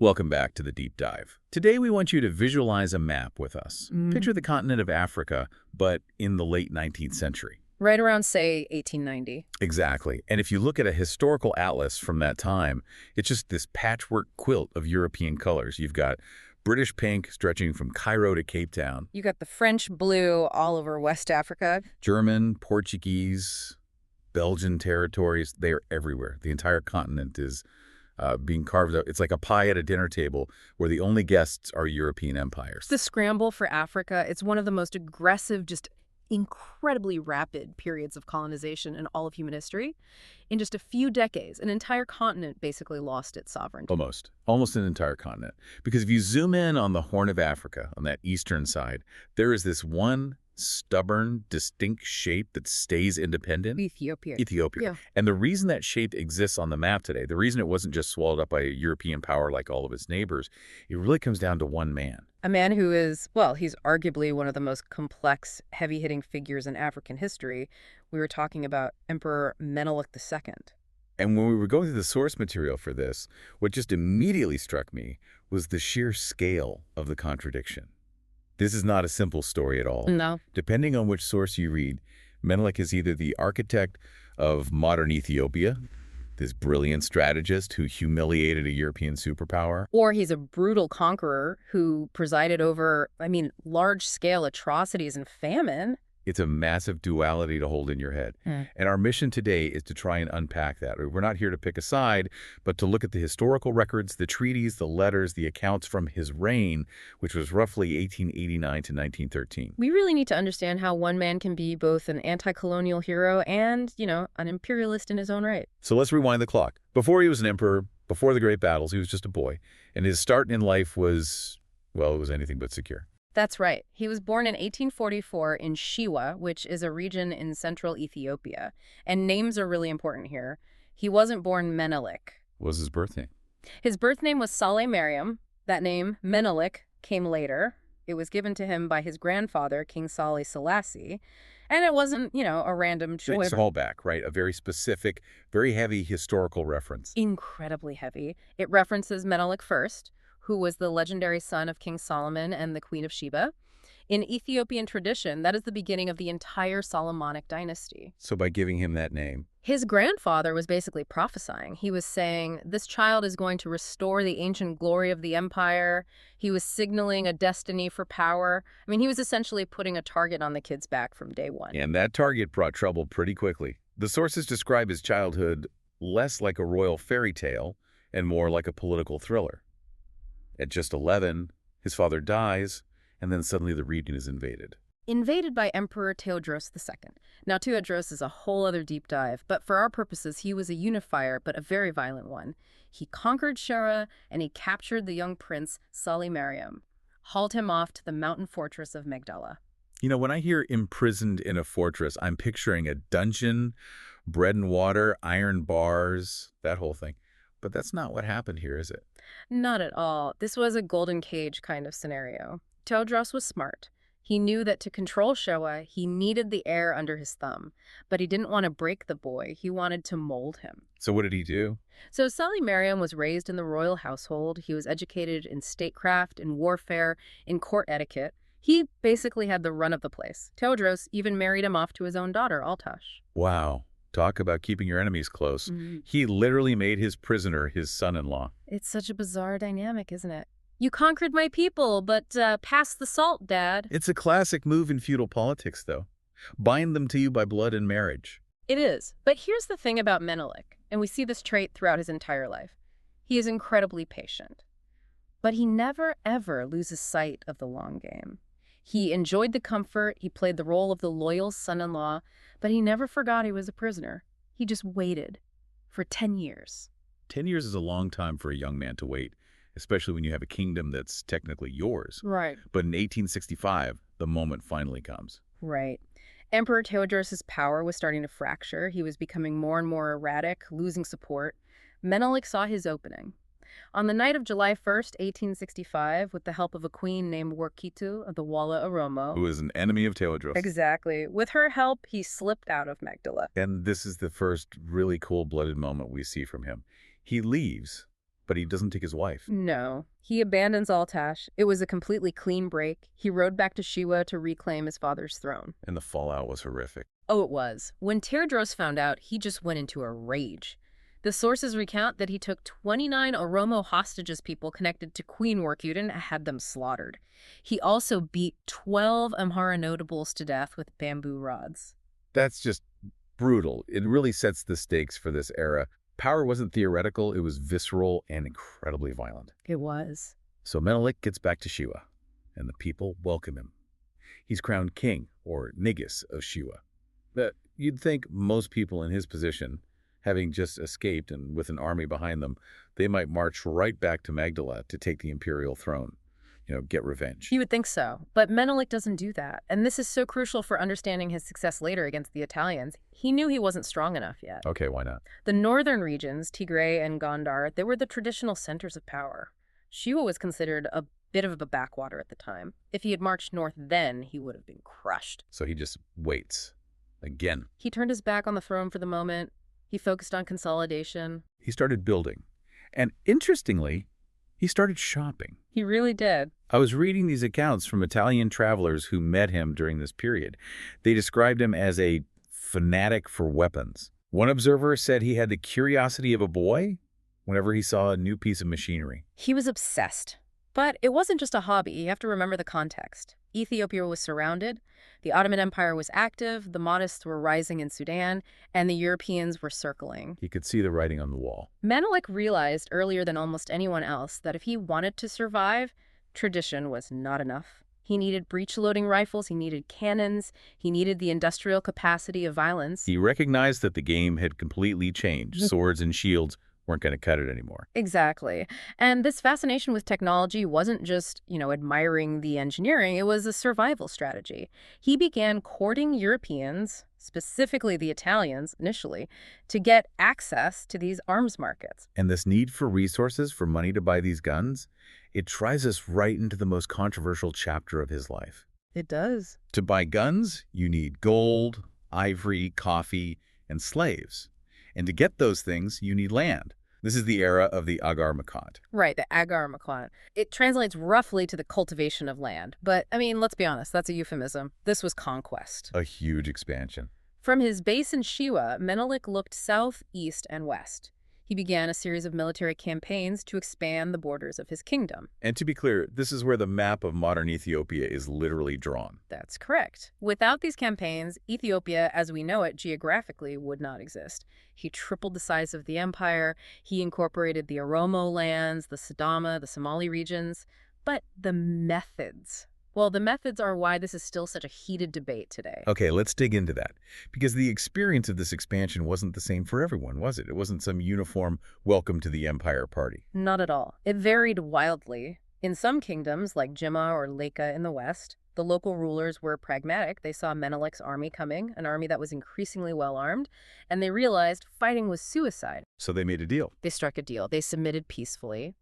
Welcome back to the Deep Dive. Today we want you to visualize a map with us. Picture the continent of Africa, but in the late 19th century. Right around, say, 1890. Exactly. And if you look at a historical atlas from that time, it's just this patchwork quilt of European colors. You've got British pink stretching from Cairo to Cape Town. You got the French blue all over West Africa. German, Portuguese, Belgian territories, they are everywhere. The entire continent is being carved out. It's like a pie at a dinner table where the only guests are European empires. The scramble for Africa, it's one of the most aggressive, just incredibly rapid periods of colonization in all of human history. In just a few decades, an entire continent basically lost its sovereignty. Almost an entire continent. Because if you zoom in on the Horn of Africa, on that eastern side, there is this one stubborn, distinct shape that stays independent. Ethiopia. Yeah. And the reason that shape exists on the map today, the reason it wasn't just swallowed up by a European power like all of its neighbors, it really comes down to one man. A man who is, well, he's arguably one of the most complex, heavy-hitting figures in African history. We were talking about Emperor Menelik II. And when we were going through the source material for this, what just immediately struck me was the sheer scale of the contradiction. This is not a simple story at all. No. Depending on which source you read, Menelik is either the architect of modern Ethiopia, this brilliant strategist who humiliated a European superpower, or he's a brutal conqueror who presided over, large-scale atrocities and famine. It's a massive duality to hold in your head. And our mission today is to try and unpack that. We're not here to pick a side, but to look at the historical records, the treaties, the letters, the accounts from his reign, which was roughly 1889 to 1913. We really need to understand how one man can be both an anti-colonial hero and, an imperialist in his own right. So let's rewind the clock. Before he was an emperor, before the great battles, he was just a boy. And his start in life was, well, it was anything but secure. That's right. He was born in 1844 in Shewa, which is a region in central Ethiopia. And names are really important here. He wasn't born Menelik. What was his birth name? His birth name was Sahle Maryam. That name, Menelik, came later. It was given to him by his grandfather, King Sahle Selassie. And it wasn't, a random choice. It's all back, right? A very specific, very heavy historical reference. Incredibly heavy. It references Menelik I, who was the legendary son of King Solomon and the Queen of Sheba. In Ethiopian tradition, that is the beginning of the entire Solomonic dynasty. So by giving him that name, his grandfather was basically prophesying. He was saying, this child is going to restore the ancient glory of the empire. He was signaling a destiny for power. He was essentially putting a target on the kid's back from day one. And that target brought trouble pretty quickly. The sources describe his childhood less like a royal fairy tale and more like a political thriller. At just 11, his father dies, and then suddenly the region is invaded. Invaded by Emperor Tewodros II. Now, Tewodros is a whole other deep dive, but for our purposes, he was a unifier, but a very violent one. He conquered Shewa, and he captured the young prince, Sahle Maryam, hauled him off to the mountain fortress of Magdala. When I hear imprisoned in a fortress, I'm picturing a dungeon, bread and water, iron bars, that whole thing. But that's not what happened here, is it? Not at all. This was a golden cage kind of scenario. Tewodros was smart. He knew that to control Shewa, he needed the air under his thumb. But he didn't want to break the boy. He wanted to mold him. So what did he do? So Sahle Maryam was raised in the royal household. He was educated in statecraft, in warfare, in court etiquette. He basically had the run of the place. Tewodros even married him off to his own daughter, Altash. Wow. Talk about keeping your enemies close. He literally made his prisoner his son-in-law. It's such a bizarre dynamic, isn't it? You conquered my people, but pass the salt, Dad. It's a classic move in feudal politics, though. Bind them to you by blood and marriage. It is. But here's the thing about Menelik, and we see this trait throughout his entire life. He is incredibly patient. But he never, ever loses sight of the long game. He enjoyed the comfort, he played the role of the loyal son-in-law, but he never forgot he was a prisoner. He just waited for 10 years. 10 years is a long time for a young man to wait, especially when you have a kingdom that's technically yours. Right. But in 1865, the moment finally comes. Right. Emperor Tewodros' power was starting to fracture. He was becoming more and more erratic, losing support. Menelik saw his opening. On the night of July 1st, 1865, with the help of a queen named Workitu of the Walla Oromo, who is an enemy of Tewodros. Exactly. With her help, he slipped out of Magdala. And this is the first really cold-blooded moment we see from him. He leaves, But he doesn't take his wife. No. He abandons Altash. It was a completely clean break. He rode back to Shewa to reclaim his father's throne. And the fallout was horrific. Oh, it was. When Tewodros found out, he just went into a rage. The sources recount that he took 29 Oromo hostages, people connected to Queen Workuden, and had them slaughtered. He also beat 12 Amhara notables to death with bamboo rods. That's just brutal. It really sets the stakes for this era. Power wasn't theoretical, it was visceral and incredibly violent. It was. So Menelik gets back to Shewa, and the people welcome him. He's crowned king, or Negus, of Shewa. But you'd think most people in his position, having just escaped and with an army behind them, they might march right back to Magdala to take the imperial throne, get revenge. You would think so, but Menelik doesn't do that. And this is so crucial for understanding his success later against the Italians. He knew he wasn't strong enough yet. Okay, why not? The northern regions, Tigray and Gondar, they were the traditional centers of power. Shewa was considered a bit of a backwater at the time. If he had marched north then, he would have been crushed. So he just waits. Again. He turned his back on the throne for the moment. He focused on consolidation. He started building. And interestingly, he started shopping. He really did. I was reading these accounts from Italian travelers who met him during this period. They described him as a fanatic for weapons. One observer said he had the curiosity of a boy whenever he saw a new piece of machinery. He was obsessed. But it wasn't just a hobby. You have to remember the context. Ethiopia was surrounded. The Ottoman Empire was active. The Mahdists were rising in Sudan. And the Europeans were circling. He could see the writing on the wall. Menelik realized earlier than almost anyone else that if he wanted to survive, tradition was not enough. He needed breech-loading rifles. He needed cannons. He needed the industrial capacity of violence. He recognized that the game had completely changed. Swords and shields weren't going to cut it anymore. Exactly. And this fascination with technology wasn't just, admiring the engineering. It was a survival strategy. He began courting Europeans, specifically the Italians initially, to get access to these arms markets. And this need for resources, for money to buy these guns, it tries us right into the most controversial chapter of his life. It does. To buy guns, you need gold, ivory, coffee, and slaves. And to get those things, you need land. This is the era of the Agar Makant. Right, the Agar Makant. It translates roughly to the cultivation of land. But, let's be honest, that's a euphemism. This was conquest. A huge expansion. From his base in Shewa, Menelik looked south, east, and west. He began a series of military campaigns to expand the borders of his kingdom. And to be clear, this is where the map of modern Ethiopia is literally drawn. That's correct. Without these campaigns, Ethiopia, as we know it geographically, would not exist. He tripled the size of the empire. He incorporated the Oromo lands, the Sidama, the Somali regions. But the methods... Well, the methods are why this is still such a heated debate today. Okay, let's dig into that. Because the experience of this expansion wasn't the same for everyone, was it? It wasn't some uniform welcome to the empire party. Not at all. It varied wildly. In some kingdoms, like Jimma or Leka in the west, the local rulers were pragmatic. They saw Menelik's army coming, an army that was increasingly well-armed, and they realized fighting was suicide. So they made a deal. They struck a deal. They submitted peacefully.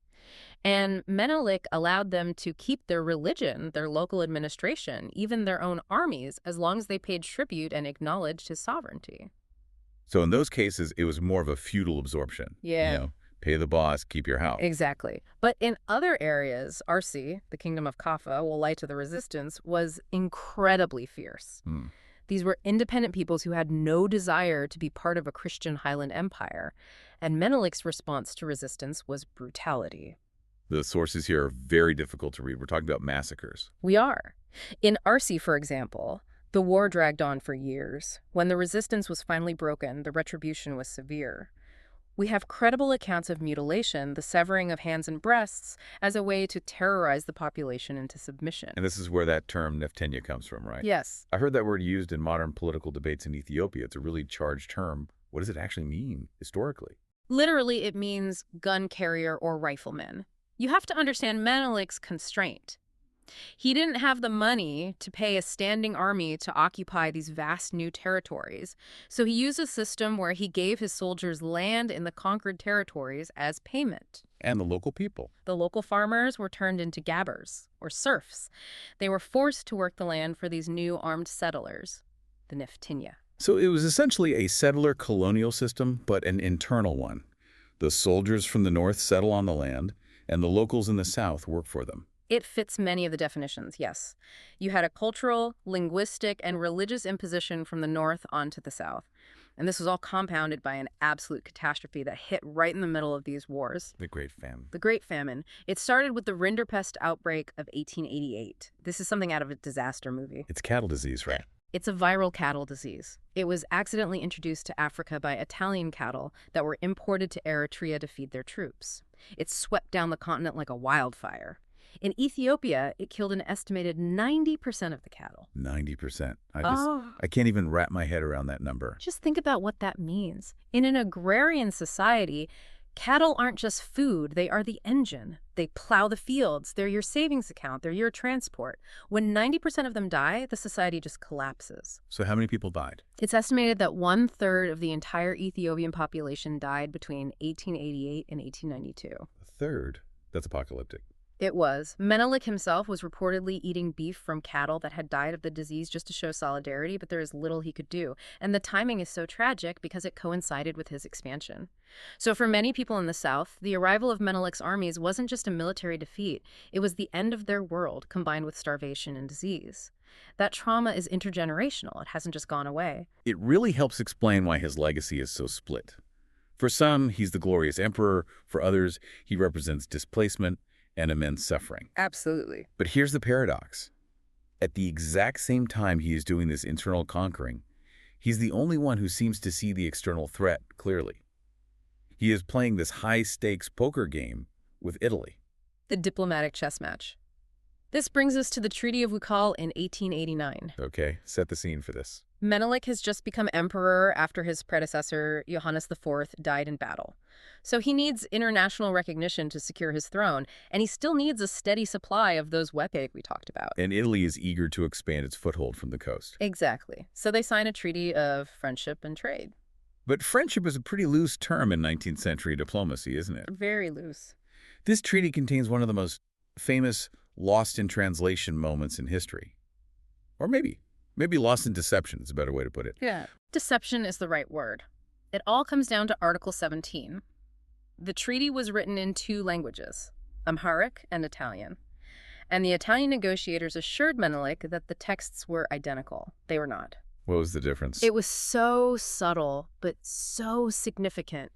And Menelik allowed them to keep their religion, their local administration, even their own armies, as long as they paid tribute and acknowledged his sovereignty. So in those cases, it was more of a feudal absorption. Yeah. Pay the boss, keep your house. Exactly. But in other areas, Arsi, the kingdom of Kaffa, allied to the resistance, was incredibly fierce. These were independent peoples who had no desire to be part of a Christian Highland empire. And Menelik's response to resistance was brutality. The sources here are very difficult to read. We're talking about massacres. We are. In Arsi, for example, the war dragged on for years. When the resistance was finally broken, the retribution was severe. We have credible accounts of mutilation, the severing of hands and breasts, as a way to terrorize the population into submission. And this is where that term Neftenya comes from, right? Yes. I heard that word used in modern political debates in Ethiopia. It's a really charged term. What does it actually mean historically? Literally, it means gun carrier or rifleman. You have to understand Menelik's constraint. He didn't have the money to pay a standing army to occupy these vast new territories, so he used a system where he gave his soldiers land in the conquered territories as payment. And the local people. The local farmers were turned into gabbers, or serfs. They were forced to work the land for these new armed settlers, the Neftenya. So it was essentially a settler colonial system, but an internal one. The soldiers from the north settle on the land, and the locals in the south work for them. It fits many of the definitions, yes. You had a cultural, linguistic, and religious imposition from the north onto the south. And this was all compounded by an absolute catastrophe that hit right in the middle of these wars. The Great Famine. The Great Famine. It started with the Rinderpest outbreak of 1888. This is something out of a disaster movie. It's cattle disease, right? It's a viral cattle disease. It was accidentally introduced to Africa by Italian cattle that were imported to Eritrea to feed their troops. It swept down the continent like a wildfire. In Ethiopia, it killed an estimated 90% of the cattle. 90%. I can't even wrap my head around that number. Just think about what that means. In an agrarian society, cattle aren't just food, they are the engine. They plow the fields, they're your savings account, they're your transport. When 90% of them die, the society just collapses. So how many people died? It's estimated that 1/3 of the entire Ethiopian population died between 1888 and 1892. A third? That's apocalyptic. It was. Menelik himself was reportedly eating beef from cattle that had died of the disease just to show solidarity, but there is little he could do. And the timing is so tragic because it coincided with his expansion. So for many people in the south, the arrival of Menelik's armies wasn't just a military defeat. It was the end of their world, combined with starvation and disease. That trauma is intergenerational. It hasn't just gone away. It really helps explain why his legacy is so split. For some, he's the glorious emperor. For others, he represents displacement and immense suffering. Absolutely. But here's the paradox. At the exact same time he is doing this internal conquering, he's the only one who seems to see the external threat clearly. He is playing this high-stakes poker game with Italy. The diplomatic chess match. This brings us to the Treaty of Wuchale in 1889. Okay, set the scene for this. Menelik has just become emperor after his predecessor, Johannes IV, died in battle. So he needs international recognition to secure his throne, and he still needs a steady supply of those weapons we talked about. And Italy is eager to expand its foothold from the coast. Exactly. So they sign a treaty of friendship and trade. But friendship is a pretty loose term in 19th century diplomacy, isn't it? Very loose. This treaty contains one of the most famous lost in translation moments in history. Or maybe lost in deception is a better way to put it. Yeah. Deception is the right word. It all comes down to Article 17. The treaty was written in 2 languages, Amharic and Italian. And the Italian negotiators assured Menelik that the texts were identical. They were not. What was the difference? It was so subtle, but so significant.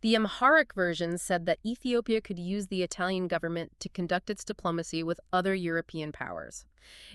The Amharic version said that Ethiopia could use the Italian government to conduct its diplomacy with other European powers.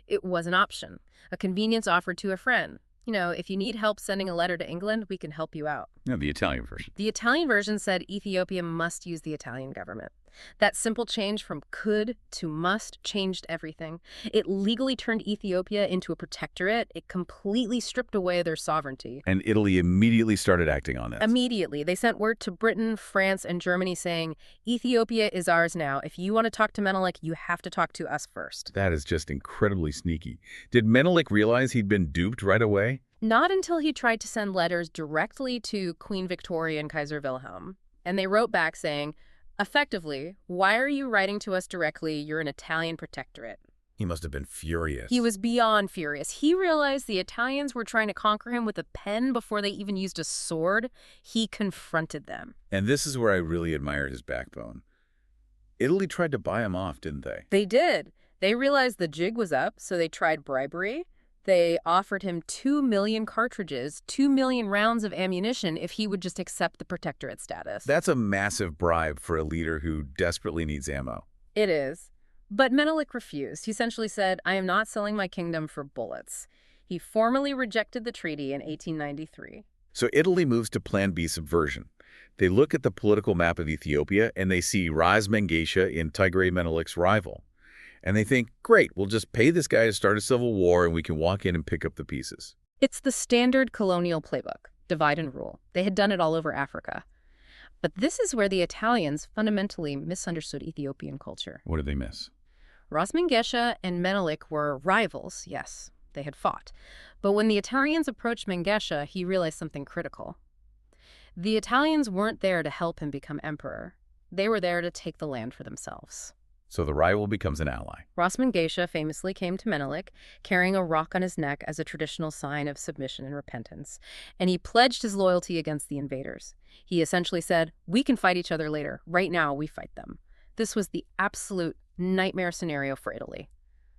It was an option, a convenience offered to a friend. You know, if you need help sending a letter to England, we can help you out. No, the Italian version. The Italian version said Ethiopia must use the Italian government. That simple change from could to must changed everything. It legally turned Ethiopia into a protectorate. It completely stripped away their sovereignty. And Italy immediately started acting on this. Immediately. They sent word to Britain, France, and Germany saying, Ethiopia is ours now. If you want to talk to Menelik, you have to talk to us first. That is just incredibly sneaky. Did Menelik realize he'd been duped right away? Not until he tried to send letters directly to Queen Victoria and Kaiser Wilhelm. And they wrote back saying, effectively, why are you writing to us directly? You're an Italian protectorate. He must have been furious. He was beyond furious. He realized the Italians were trying to conquer him with a pen before they even used a sword. He confronted them. And this is where I really admire his backbone. Italy tried to buy him off, didn't they? They did. They realized the jig was up, so they tried bribery. They offered him 2 million cartridges, 2 million rounds of ammunition if he would just accept the protectorate status. That's a massive bribe for a leader who desperately needs ammo. It is. But Menelik refused. He essentially said, I am not selling my kingdom for bullets. He formally rejected the treaty in 1893. So Italy moves to Plan B subversion. They look at the political map of Ethiopia and they see Ras Mengesha in Tigray Menelik's rival. And they think, great, we'll just pay this guy to start a civil war and we can walk in and pick up the pieces. It's the standard colonial playbook, divide and rule. They had done it all over Africa. But this is where the Italians fundamentally misunderstood Ethiopian culture. What did they miss? Ras Mengesha and Menelik were rivals, yes, they had fought. But when the Italians approached Mengesha, he realized something critical. The Italians weren't there to help him become emperor. They were there to take the land for themselves. So the rival becomes an ally. Rosman Geisha famously came to Menelik carrying a rock on his neck as a traditional sign of submission and repentance, and he pledged his loyalty against the invaders. He essentially said, "We can fight each other later. Right now, we fight them." This was the absolute nightmare scenario for Italy,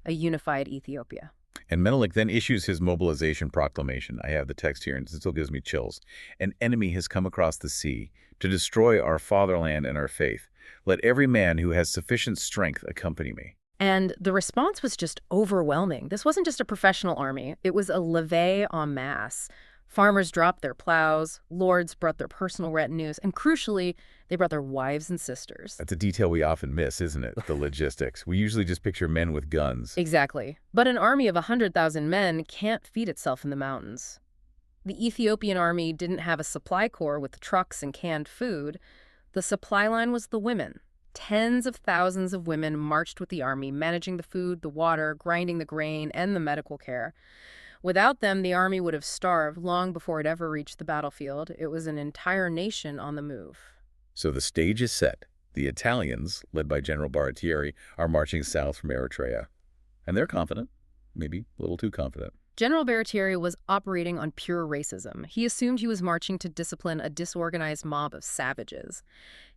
a unified Ethiopia. And Menelik then issues his mobilization proclamation. I have the text here, and it still gives me chills. "An enemy has come across the sea to destroy our fatherland and our faith. Let every man who has sufficient strength accompany me." And the response was just overwhelming. This wasn't just a professional army. It was a levée en masse. Farmers dropped their plows, lords brought their personal retinues, and crucially, they brought their wives and sisters. That's a detail we often miss, isn't it? The logistics. We usually just picture men with guns. Exactly. But an army of 100,000 men can't feed itself in the mountains. The Ethiopian army didn't have a supply corps with trucks and canned food. The supply line was the women. Tens of thousands of women marched with the army, managing the food, the water, grinding the grain, and the medical care. Without them, the army would have starved long before it ever reached the battlefield. It was an entire nation on the move. So the stage is set. The Italians, led by General Baratieri, are marching south from Eritrea. And they're confident, maybe a little too confident. General Baratieri was operating on pure racism. He assumed he was marching to discipline a disorganized mob of savages.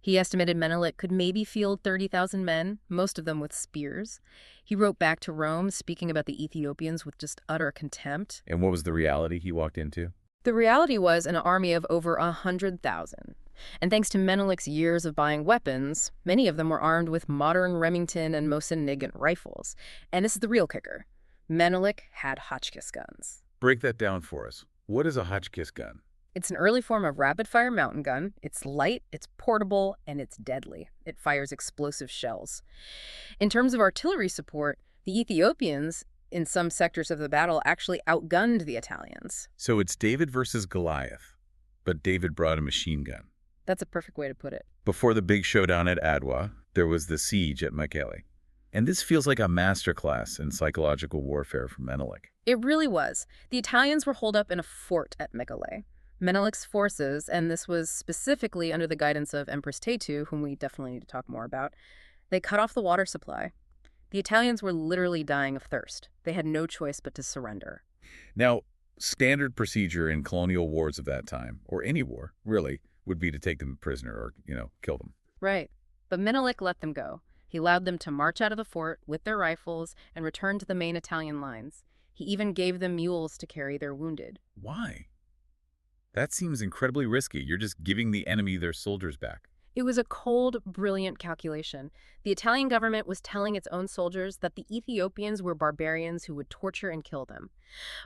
He estimated Menelik could maybe field 30,000 men, most of them with spears. He wrote back to Rome, speaking about the Ethiopians with just utter contempt. And what was the reality he walked into? The reality was an army of over 100,000. And thanks to Menelik's years of buying weapons, many of them were armed with modern Remington and Mosin Nagant rifles. And this is the real kicker. Menelik had Hotchkiss guns. Break that down for us. What is a Hotchkiss gun? It's an early form of rapid-fire mountain gun. It's light, it's portable, and it's deadly. It fires explosive shells. In terms of artillery support, the Ethiopians, in some sectors of the battle, actually outgunned the Italians. So it's David versus Goliath, but David brought a machine gun. That's a perfect way to put it. Before the big showdown at Adwa, there was the siege at Mekele. And this feels like a masterclass in psychological warfare for Menelik. It really was. The Italians were holed up in a fort at Mekele. Menelik's forces, and this was specifically under the guidance of Empress Tewodros, whom we definitely need to talk more about, they cut off the water supply. The Italians were literally dying of thirst. They had no choice but to surrender. Now, standard procedure in colonial wars of that time, or any war, really, would be to take them prisoner or, kill them. Right. But Menelik let them go. He allowed them to march out of the fort with their rifles and return to the main Italian lines. He even gave them mules to carry their wounded. Why? That seems incredibly risky. You're just giving the enemy their soldiers back. It was a cold, brilliant calculation. The Italian government was telling its own soldiers that the Ethiopians were barbarians who would torture and kill them.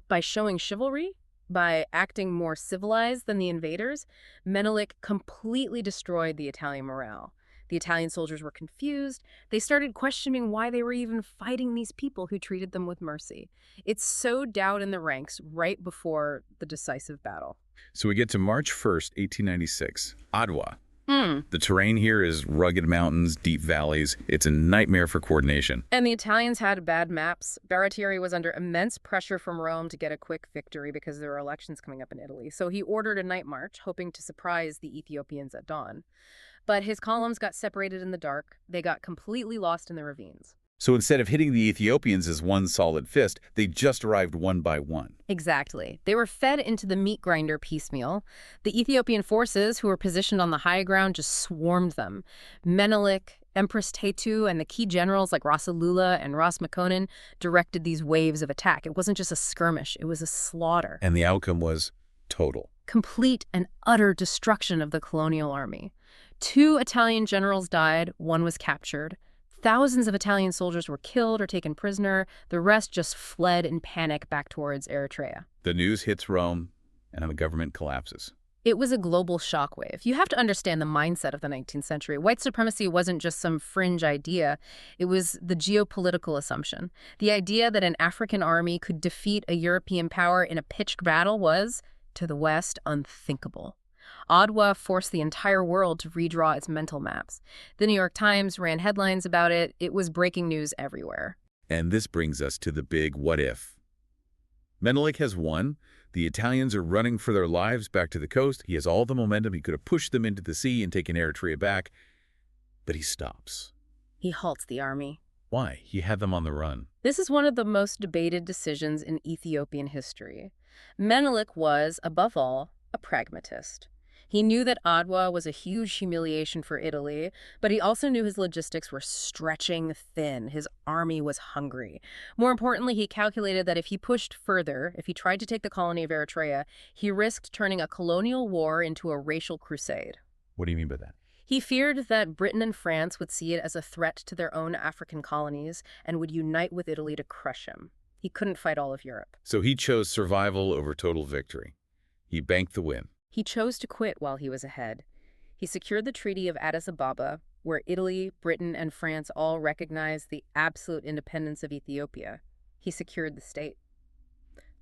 By showing chivalry, by acting more civilized than the invaders, Menelik completely destroyed the Italian morale. The Italian soldiers were confused. They started questioning why they were even fighting these people who treated them with mercy. It sowed doubt in the ranks right before the decisive battle. So we get to March 1st, 1896, Adwa. The terrain here is rugged mountains, deep valleys. It's a nightmare for coordination. And the Italians had bad maps. Baratieri was under immense pressure from Rome to get a quick victory because there were elections coming up in Italy. So he ordered a night march, hoping to surprise the Ethiopians at dawn. But his columns got separated in the dark. They got completely lost in the ravines. So instead of hitting the Ethiopians as one solid fist, they just arrived one by one. Exactly. They were fed into the meat grinder piecemeal. The Ethiopian forces, who were positioned on the high ground, just swarmed them. Menelik, Empress Tewodros, and the key generals like Rasulula and Ras Makonnen directed these waves of attack. It wasn't just a skirmish, it was a slaughter. And the outcome was total. Complete and utter destruction of the colonial army. 2 Italian generals died, 1 was captured. Thousands of Italian soldiers were killed or taken prisoner. The rest just fled in panic back towards Eritrea. The news hits Rome, and the government collapses. It was a global shockwave. You have to understand the mindset of the 19th century. White supremacy wasn't just some fringe idea. It was the geopolitical assumption. The idea that an African army could defeat a European power in a pitched battle was, to the West, unthinkable. Adwa forced the entire world to redraw its mental maps. The New York Times ran headlines about it. It was breaking news everywhere. And this brings us to the big what if. Menelik has won. The Italians are running for their lives back to the coast. He has all the momentum. He could have pushed them into the sea and taken Eritrea back. But he stops. He halts the army. Why? He had them on the run. This is one of the most debated decisions in Ethiopian history. Menelik was, above all, a pragmatist. He knew that Adwa was a huge humiliation for Italy, but he also knew his logistics were stretching thin. His army was hungry. More importantly, he calculated that if he pushed further, if he tried to take the colony of Eritrea, he risked turning a colonial war into a racial crusade. What do you mean by that? He feared that Britain and France would see it as a threat to their own African colonies and would unite with Italy to crush him. He couldn't fight all of Europe. So he chose survival over total victory. He banked the win. He chose to quit while he was ahead. He secured the Treaty of Addis Ababa, where Italy, Britain, and France all recognized the absolute independence of Ethiopia. He secured the state.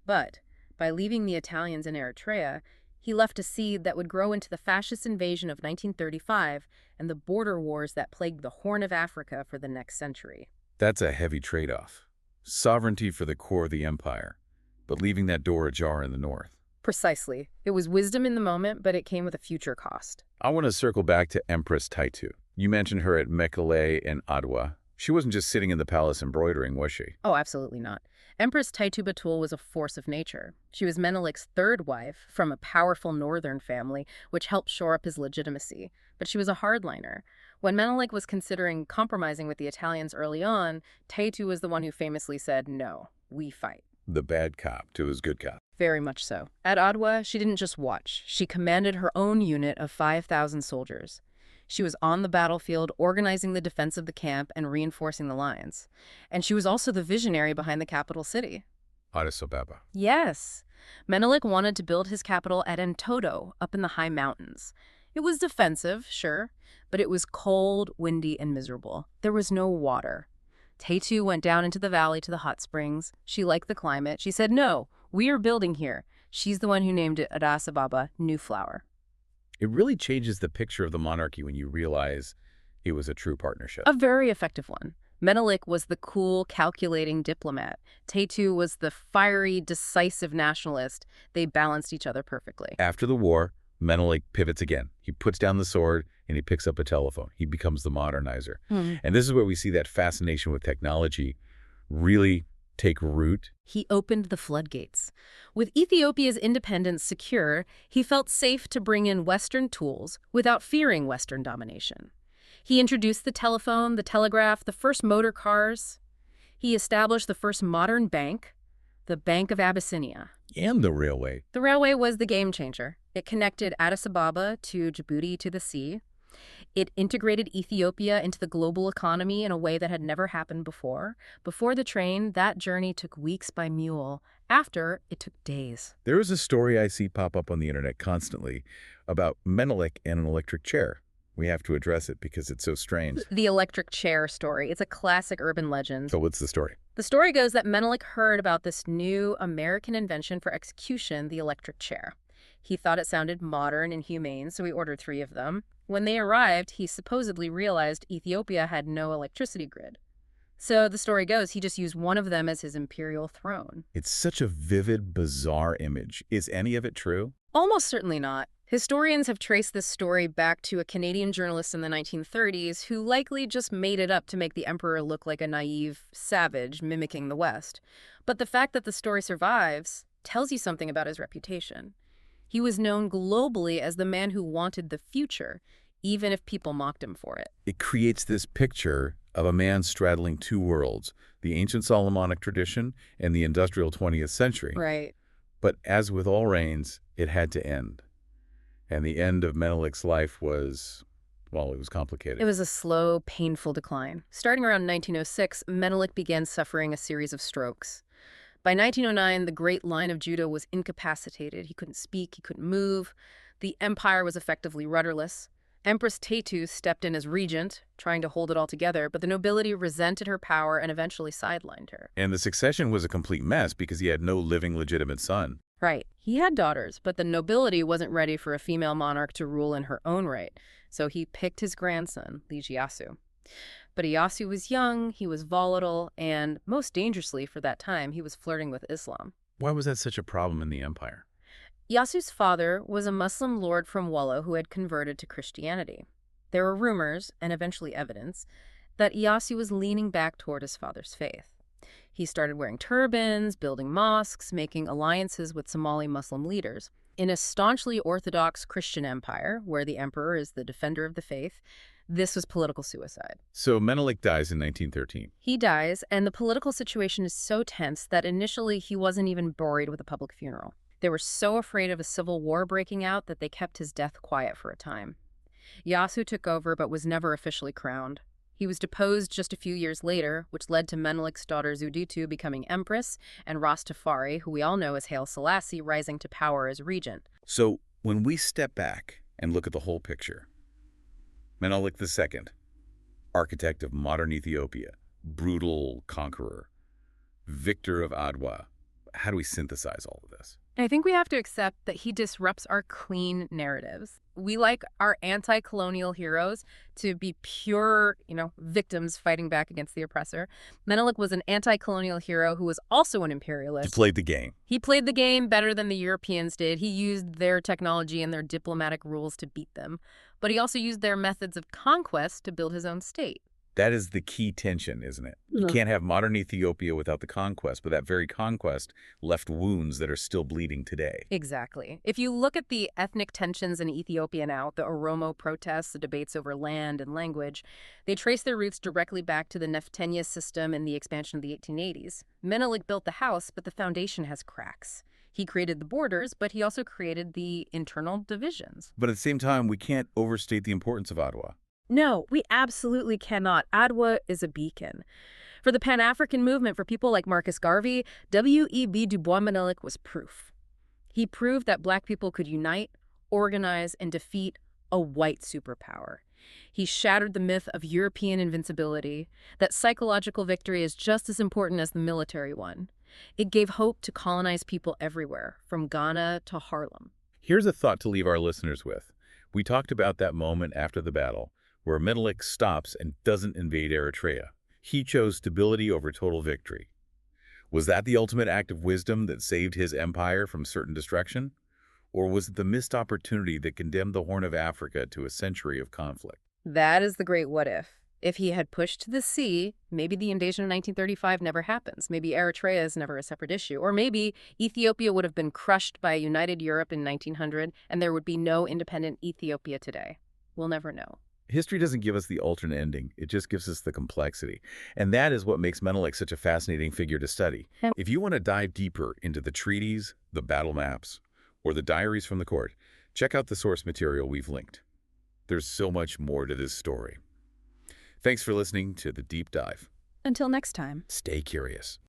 But by leaving the Italians in Eritrea, he left a seed that would grow into the fascist invasion of 1935 and the border wars that plagued the Horn of Africa for the next century. That's a heavy trade-off. Sovereignty for the core of the empire, but leaving that door ajar in the north. Precisely. It was wisdom in the moment, but it came with a future cost. I want to circle back to Empress Taitu. You mentioned her at Mekele and Adwa. She wasn't just sitting in the palace embroidering, was she? Oh, absolutely not. Empress Taitu Batul was a force of nature. She was Menelik's third wife from a powerful northern family, which helped shore up his legitimacy. But she was a hardliner. When Menelik was considering compromising with the Italians early on, Taitu was the one who famously said, "No, we fight." The bad cop to his good cop. Very much so. At Adwa, she didn't just watch. She commanded her own unit of 5,000 soldiers. She was on the battlefield, organizing the defense of the camp and reinforcing the lines. And she was also the visionary behind the capital city. Addis Ababa. Yes. Menelik wanted to build his capital at Entoto, up in the high mountains. It was defensive, sure, but it was cold, windy, and miserable. There was no water. Taitu went down into the valley to the hot springs. She liked the climate. She said, "No, we are building here." She's the one who named it Addis Ababa, New Flower. It really changes the picture of the monarchy when you realize it was a true partnership. A very effective one. Menelik was the cool, calculating diplomat. Taitu was the fiery, decisive nationalist. They balanced each other perfectly. After the war, Menelik pivots again. He puts down the sword and he picks up a telephone. He becomes the modernizer. And this is where we see that fascination with technology really take root. He opened the floodgates. With Ethiopia's independence secure, he felt safe to bring in Western tools without fearing Western domination. He introduced the telephone, the telegraph, the first motor cars. He established the first modern bank, the Bank of Abyssinia. And the railway. The railway was the game changer. It connected Addis Ababa to Djibouti to the sea. It integrated Ethiopia into the global economy in a way that had never happened before. Before the train, that journey took weeks by mule. After, it took days. There is a story I see pop up on the internet constantly about Menelik and an electric chair. We have to address it because it's so strange. The electric chair story. It's a classic urban legend. So what's the story? The story goes that Menelik heard about this new American invention for execution, the electric chair. He thought it sounded modern and humane, so he ordered 3 of them. When they arrived, he supposedly realized Ethiopia had no electricity grid. So the story goes, he just used one of them as his imperial throne. It's such a vivid, bizarre image. Is any of it true? Almost certainly not. Historians have traced this story back to a Canadian journalist in the 1930s who likely just made it up to make the emperor look like a naive savage mimicking the West. But the fact that the story survives tells you something about his reputation. He was known globally as the man who wanted the future, even if people mocked him for it. It creates this picture of a man straddling 2 worlds, the ancient Solomonic tradition and the industrial 20th century. Right. But as with all reigns, it had to end. And the end of Menelik's life was, well, it was complicated. It was a slow, painful decline. Starting around 1906, Menelik began suffering a series of strokes. By 1909, the Great Line of Judah was incapacitated. He couldn't speak, he couldn't move. The empire was effectively rudderless. Empress Taitu stepped in as regent, trying to hold it all together, but the nobility resented her power and eventually sidelined her. And the succession was a complete mess because he had no living legitimate son. Right. He had daughters, but the nobility wasn't ready for a female monarch to rule in her own right, so he picked his grandson, Ieyasu. But Ieyasu was young, he was volatile, and most dangerously for that time, he was flirting with Islam. Why was that such a problem in the empire? Ieyasu's father was a Muslim lord from Wollo who had converted to Christianity. There were rumors, and eventually evidence, that Iyassu was leaning back toward his father's faith. He started wearing turbans, building mosques, making alliances with Somali Muslim leaders. In a staunchly Orthodox Christian empire, where the emperor is the defender of the faith, this was political suicide. So Menelik dies in 1913. He dies, and the political situation is so tense that initially he wasn't even buried with a public funeral. They were so afraid of a civil war breaking out that they kept his death quiet for a time. Iyassu took over but was never officially crowned. He was deposed just a few years later, which led to Menelik's daughter Zewditu becoming empress and Ras Tafari, who we all know as Haile Selassie, rising to power as regent. So when we step back and look at the whole picture, Menelik II, architect of modern Ethiopia, brutal conqueror, victor of Adwa, how do we synthesize all of this? I think we have to accept that he disrupts our clean narratives. We like our anti-colonial heroes to be pure, victims fighting back against the oppressor. Menelik was an anti-colonial hero who was also an imperialist. He played the game. He played the game better than the Europeans did. He used their technology and their diplomatic rules to beat them. But he also used their methods of conquest to build his own state. That is the key tension, isn't it? You can't have modern Ethiopia without the conquest, but that very conquest left wounds that are still bleeding today. Exactly. If you look at the ethnic tensions in Ethiopia now, the Oromo protests, the debates over land and language, they trace their roots directly back to the Neftenia system and the expansion of the 1880s. Menelik built the house, but the foundation has cracks. He created the borders, but he also created the internal divisions. But at the same time, we can't overstate the importance of Adwa. No, we absolutely cannot. Adwa is a beacon. For the Pan-African movement, for people like Marcus Garvey, W.E.B. Du Bois Menelik was proof. He proved that Black people could unite, organize, and defeat a white superpower. He shattered the myth of European invincibility, that psychological victory is just as important as the military one. It gave hope to colonized people everywhere, from Ghana to Harlem. Here's a thought to leave our listeners with. We talked about that moment after the battle, where Menelik stops and doesn't invade Eritrea. He chose stability over total victory. Was that the ultimate act of wisdom that saved his empire from certain destruction? Or was it the missed opportunity that condemned the Horn of Africa to a century of conflict? That is the great what if. If he had pushed to the sea, maybe the invasion of 1935 never happens. Maybe Eritrea is never a separate issue. Or maybe Ethiopia would have been crushed by a united Europe in 1900, and there would be no independent Ethiopia today. We'll never know. History doesn't give us the alternate ending. It just gives us the complexity. And that is what makes Menelik such a fascinating figure to study. If you want to dive deeper into the treaties, the battle maps, or the diaries from the court, check out the source material we've linked. There's so much more to this story. Thanks for listening to The Deep Dive. Until next time. Stay curious.